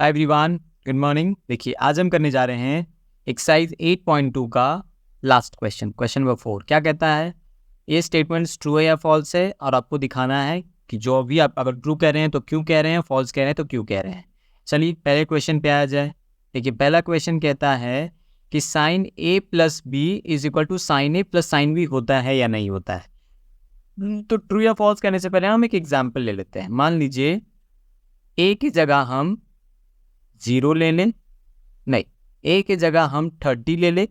Hi everyone, good morning. देखिए आज हम करने जा रहे हैं एक्सरसाइज 8.2 का लास्ट क्वेश्चन नंबर 4। क्या कहता है, ये स्टेटमेंट्स ट्रू है या फॉल्स है, और आपको दिखाना है कि जो भी आप अगर ट्रू कह रहे हैं तो क्यों कह रहे हैं, फॉल्स कह रहे हैं तो क्यों कह रहे हैं। चलिए पहले क्वेश्चन पे आ जाए। देखिए पहला क्वेश्चन कहता है कि sine A plus B is equal to sine A plus sine B होता है या नहीं होता है। तो ट्रू या फॉल्स कहने से पहले हम एक एग्जाम्पल ले लेते हैं। मान लीजिए ए की जगह हम 0 ले लें, नहीं, ए के जगह हम 30 ले लें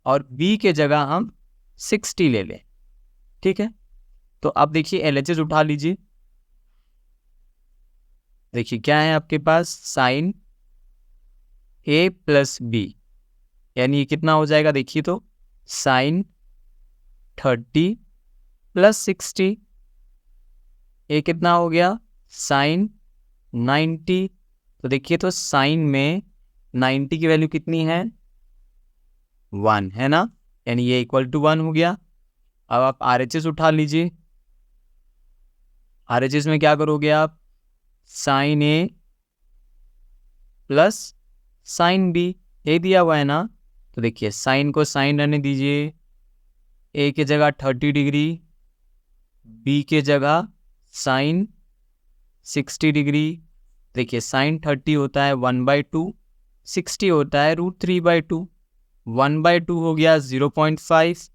और बी के जगह हम 60 ले लें। ठीक है, तो अब देखिए एलएचएस उठा लीजिए। देखिए क्या है आपके पास, साइन ए प्लस बी, यानी ये कितना हो जाएगा, देखिए तो साइन 30 प्लस 60, ये कितना हो गया, साइन 90। तो देखिए तो साइन में 90 की वैल्यू कितनी है, 1 है ना, यानी ये इक्वल टू 1 हो गया। अब आप आरएचएस उठा लीजिए। आरएचएस में क्या करोगे आप, sign A plus sine B, ये दिया हुआ है ना। तो देखिए साइन को साइन रहने दीजिए, ए के जगह 30 डिग्री, बी के जगह साइन 60 डिग्री। देखिए साइन 30 होता है 1/2, 60 होता है √3/2, 1/2 हो गया 0.5,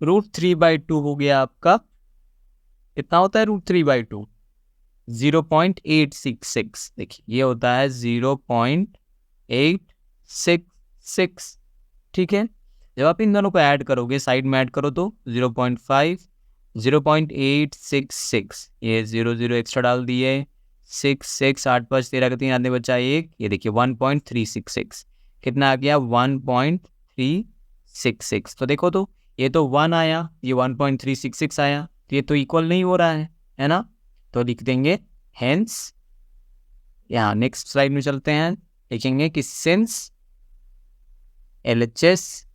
√3/2 हो गया आपका, कितना होता है √3/2, 0.866। देखिए ये होता है 0.866। ठीक है, जब आप इन दोनों को ऐड करोगे, साइड में ऐड करो तो 0.5, 0.866, ये 0 एक्स्ट्रा डाल दिए, 6 8 5 13 का 3 आने बचा 1, ये देखिए 1.366, कितना आ गया 1.366। तो देखो तो ये तो 1 आया, ये 1.366 आया, तो ये तो इक्वल नहीं हो रहा है ना। तो लिख देंगे हेंस, यहाँ नेक्स्ट स्लाइड में चलते हैं, लिखेंगे कि since LHS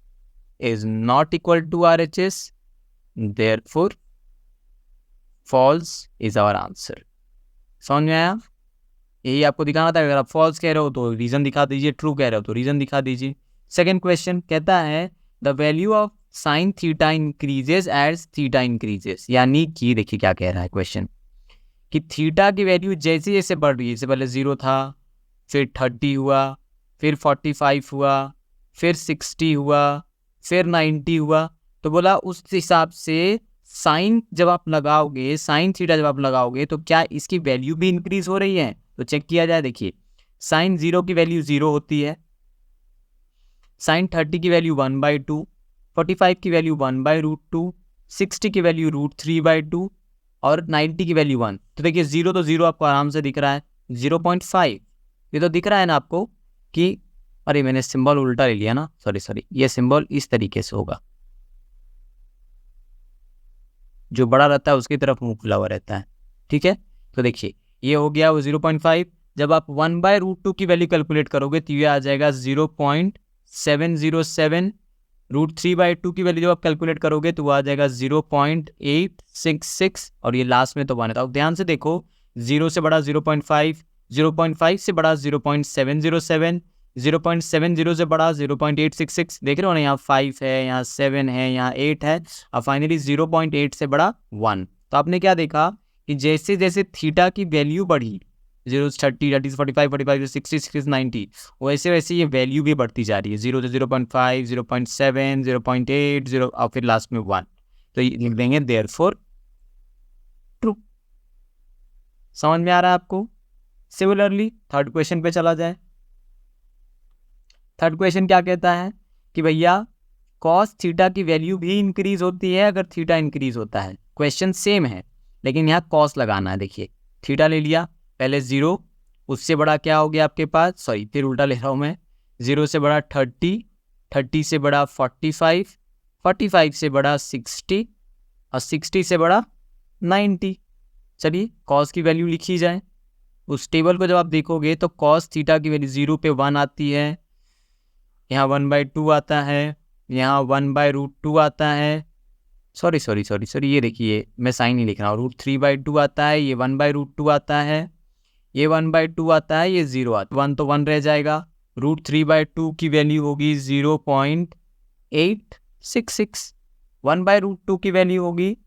is not equal to RHS, therefore false is our answer। समझ में आया, यही आपको दिखाना था। अगर आप फॉल्स कह रहे हो तो रीजन दिखा दीजिए, ट्रू कह रहे हो तो रीजन दिखा दीजिए। सेकंड क्वेश्चन कहता है the value of sine theta increases as theta increases, यानी कि देखिए क्या कह रहा है क्वेश्चन, कि थीटा की वैल्यू जैसे जैसे बढ़ रही है, जैसे पहले 0 था, फिर 30 हुआ, फिर 45 हुआ, फिर 60 हुआ, फिर 90 हुआ, तो बोला उस हिसाब से साइन जब आप लगाओगे, साइन थीटा जब आप लगाओगे तो क्या इसकी वैल्यू भी इंक्रीज हो रही है। तो चेक किया जाए। देखिए साइन 0 की वैल्यू 0 होती है, साइन 30 की वैल्यू 1/2, 45 की वैल्यू 1/√2, 60 की वैल्यू √3/2 और 90 की वैल्यू 1। तो देखिए 0 तो 0 आपको आराम से दिख रहा है, 0.5 ये तो दिख रहा है ना आपको कि, अरे मैंने सिंबल उल्टा ले लिया ना, सॉरी, ये सिंबल इस तरीके से होगा, जो बड़ा रहता है उसकी तरफ मुंह खुला हुआ रहता है। ठीक है, तो देखिए ये हो गया वो 0.5। जब आप 1/√2 की वैल्यू कैलकुलेट करोगे तो ये आ जाएगा 0.707, √3/2 की वैल्यू जब आप कैलकुलेट करोगे तो वो आ जाएगा 0.866, और ये लास्ट में तो 1 था। अब ध्यान से देखो, 0 से बड़ा 0.5, 0.5 से बड़ा 0.707, 0.70 से बड़ा 0.866, देख रहे हो ना, यहाँ 5 है, यहाँ 7 है, यहाँ 8 है, और फाइनली 0.8 से बड़ा 1। तो आपने क्या देखा कि जैसे जैसे थीटा की वैल्यू बढ़ी, 0 से 30, 30 से 45, 45 से 60, 60 से 90, वैसे वैसे ये वैल्यू भी बढ़ती जा रही है, 0 से 0.5, 0.7, 0.8, 0 और फिर लास्ट में 1। तो ये लिख देंगे देयरफॉर ट्रू। समझ में आ रहा है आपको। सिमिलरली थर्ड क्वेश्चन पे चला जाए। थर्ड क्वेश्चन क्या कहता है कि भैया कॉस थीटा की वैल्यू भी इंक्रीज होती है अगर थीटा इंक्रीज होता है। क्वेश्चन सेम है लेकिन यहाँ कॉस लगाना है। देखिए थीटा ले लिया, पहले 0, उससे बड़ा क्या हो गया आपके पास, सॉरी फिर उल्टा ले रहा हूँ मैं, 0 से बड़ा 30, 30 से बड़ा 45, 45 से बड़ा 60 और 60 से बड़ा 90। चलिए कॉस की वैल्यू लिखी जाए। उस टेबल को जब आप देखोगे तो कॉस थीटा की वैल्यू 0 पे 1 आती है, यहाँ 1/2 आता है, यहाँ 1/√2 आता है, सॉरी ये देखिए मैं साइन नहीं लिख रहा हूँ, √3/2 आता है, ये 1/√2 आता है, ये 1/2 आता है, ये 0 आता है, 1 तो 1 रह जाएगा। √3/2 की वैल्यू होगी 0.866, 1/√2 की वैल्यू होगी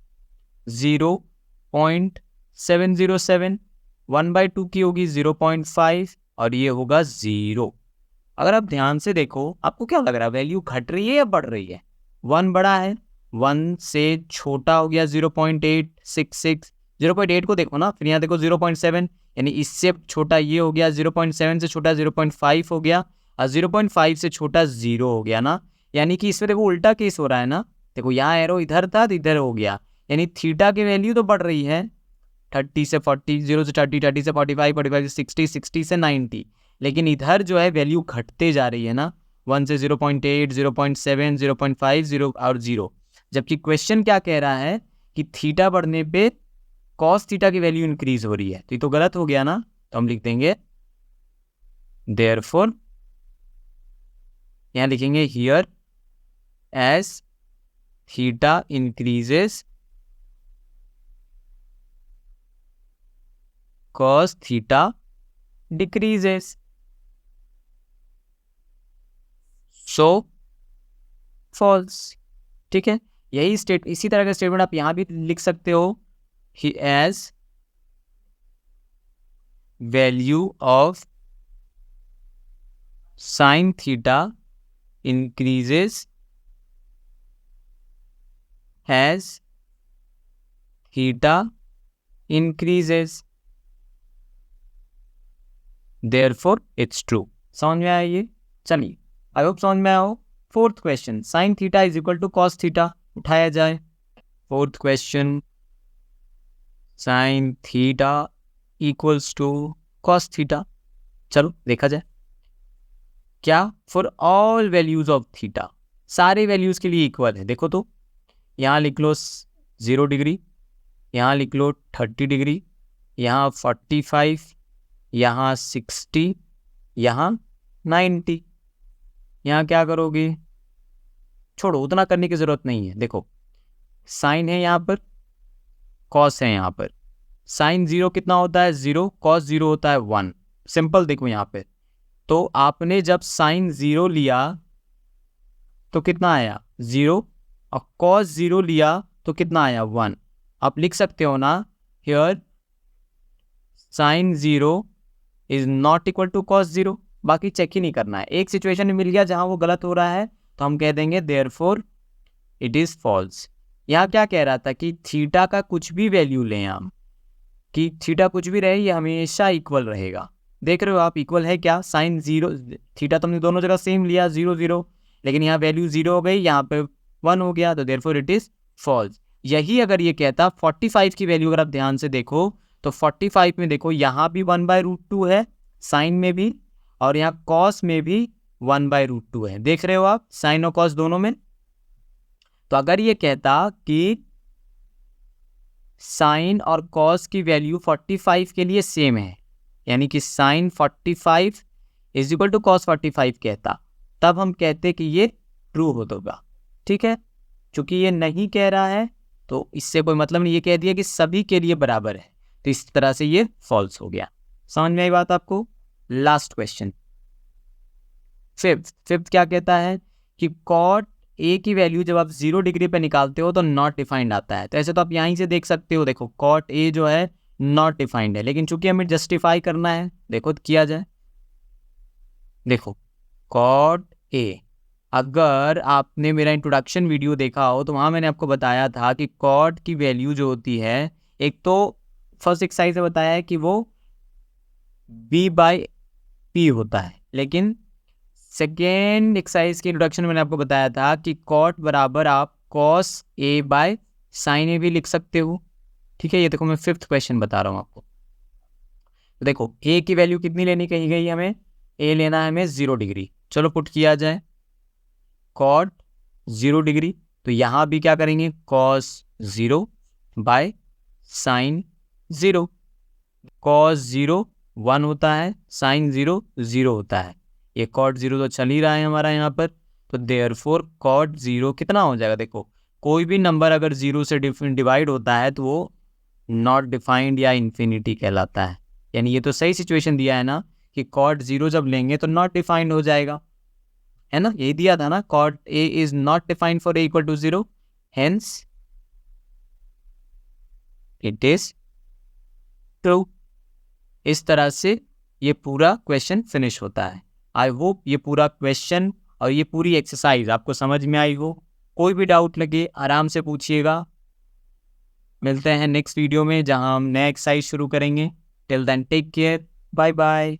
0.707, 1/2 की होगी 0.5 और ये होगा 0। अगर आप ध्यान से देखो, आपको क्या लग रहा है, वैल्यू घट रही है या बढ़ रही है? 1 बड़ा है, 1 से छोटा हो गया 0.866, 0.8 को देखो ना, फिर यहाँ देखो 0.7, यानी इससे छोटा ये हो गया, 0.7 से छोटा 0.5 हो गया, और 0.5 से छोटा 0 हो गया ना। यानी कि इसमें देखो उल्टा केस हो रहा है ना। देखो यहाँ एरो इधर था तो इधर हो गया, यानी थीटा की वैल्यू तो बढ़ रही है, 30 से 40, 0 से 30, 30 से 45, 45 से 60, 60 से 90, लेकिन इधर जो है वैल्यू घटते जा रही है ना, 1 से 0.8, 0.7, 0.5, 0 और 0। जबकि क्वेश्चन क्या कह रहा है कि थीटा बढ़ने पे कॉस थीटा की वैल्यू इंक्रीज हो रही है, तो ये तो गलत हो गया ना। तो हम लिख देंगे देयरफॉर, यहाँ लिखेंगे here as theta increases cos theta decreases, so false। ठीक है, यही इसी तरह का स्टेटमेंट आप यहां भी लिख सकते हो, as value of sine theta increases as theta increases, therefore it's true. समझ में आया ये? चलिए, आई होप समझ में आया हो। 4th question, sine theta is equal to cos theta, उठाया जाए। 4th question, sine theta equals to cos theta. चलो देखा जाए क्या, for all values of theta, सारे वैल्यूज के लिए इक्वल है। देखो तो यहाँ लिख लो 0 डिग्री, यहाँ लिख लो 30 डिग्री, यहाँ 45, यहाँ 60, यहाँ 90। यहाँ क्या करोगे, छोड़ो, उतना करने की जरूरत नहीं है। देखो साइन है यहाँ पर, कॉस है यहाँ पर। साइन 0 कितना होता है, 0, कॉस 0 होता है 1। सिंपल देखो यहाँ पे, तो आपने जब साइन 0 लिया तो कितना आया 0, और कॉस 0 लिया तो कितना आया 1। आप लिख सकते हो ना, here sine 0 is not equal to cos 0। बाकी चेक ही नहीं करना है, एक सिचुएशन में मिल गया जहां वो गलत हो रहा है तो हम कह देंगे देयरफॉर इट इज फॉल्स। यहाँ क्या कह रहा था कि थीटा का कुछ भी वैल्यू लें हम, कि थीटा कुछ भी रहे ये हमेशा इक्वल रहेगा। देख रहे हो आप, इक्वल है क्या, साइन 0 थीटा तो हमने दोनों जगह सेम लिया 0 0, लेकिन यहाँ वैल्यू 0 हो गई, यहाँ पे 1 हो गया, तो देयरफॉर इट इज फॉल्स। यही अगर ये कहता 45 की वैल्यू, अगर आप ध्यान से देखो तो 45 में देखो यहाँ भी 1/√2 है, साइन में भी, और यहाँ कॉस में भी 1/√2 है। देख रहे हो आप, साइन और कॉस दोनों में। तो अगर ये कहता कि साइन और कॉस की वैल्यू 45 के लिए सेम है, यानी कि sine 45 is equal to cos 45 कहता, तब हम कहते कि ये ट्रू होगा। ठीक है, चूंकि ये नहीं कह रहा है तो इससे कोई मतलब नहीं, ये कह दिया कि सभी के लिए बराबर है, तो इस तरह से ये फॉल्स हो गया। समझ में आई बात आपको? लास्ट क्वेश्चन, फिफ्थ क्या कहता है कि कॉट ए की वैल्यू जब आप 0 डिग्री पे निकालते हो तो नॉट डिफाइंड आता है। तो ऐसे तो आप यहीं से देख सकते हो, देखो कॉट ए जो है नॉट डिफाइंड है, लेकिन चूंकि हमें जस्टिफाई करना है, देखो किया जाए। देखो कॉट ए, अगर आपने मेरा इंट्रोडक्शन वीडियो देखा हो तो वहाँ मैंने आपको बताया था कि कॉट की वैल्यू जो होती है, एक तो फर्स्ट एक्सरसाइज से बताया है कि वो b/p होता है, लेकिन सेकेंड एक्सरसाइज के इंट्रोडक्शन में मैंने आपको बताया था कि कॉट बराबर आप cos a/sin a भी लिख सकते हो। ठीक है, ये देखो मैं 5th क्वेश्चन बता रहा हूँ आपको। तो देखो a की वैल्यू कितनी लेनी कही गई, हमें a लेना है हमें 0 डिग्री। चलो पुट किया जाए, कॉट 0 डिग्री, तो यहाँ भी क्या करेंगे cos 0/sin 0। cos 0 1 होता है, sin 0 0 होता है, ये cot 0 तो चल ही रहा है हमारा यहाँ पर, तो देयरफॉर cot 0 कितना हो जाएगा। देखो कोई भी नंबर अगर 0 से डिवाइड होता है तो वो नॉट डिफाइंड या इन्फिनिटी कहलाता है। यानी ये तो सही सिचुएशन दिया है ना कि कॉट 0 जब लेंगे तो नॉट डिफाइंड हो जाएगा, है ना, यही दिया था ना, cot A is not defined for A equal to 0, hence it is true. इस तरह से ये पूरा क्वेश्चन फिनिश होता है। आई होप ये पूरा क्वेश्चन और ये पूरी एक्सरसाइज आपको समझ में आई हो। कोई भी डाउट लगे आराम से पूछिएगा। मिलते हैं नेक्स्ट वीडियो में जहां हम नया एक्सरसाइज शुरू करेंगे। Till then take care, bye bye.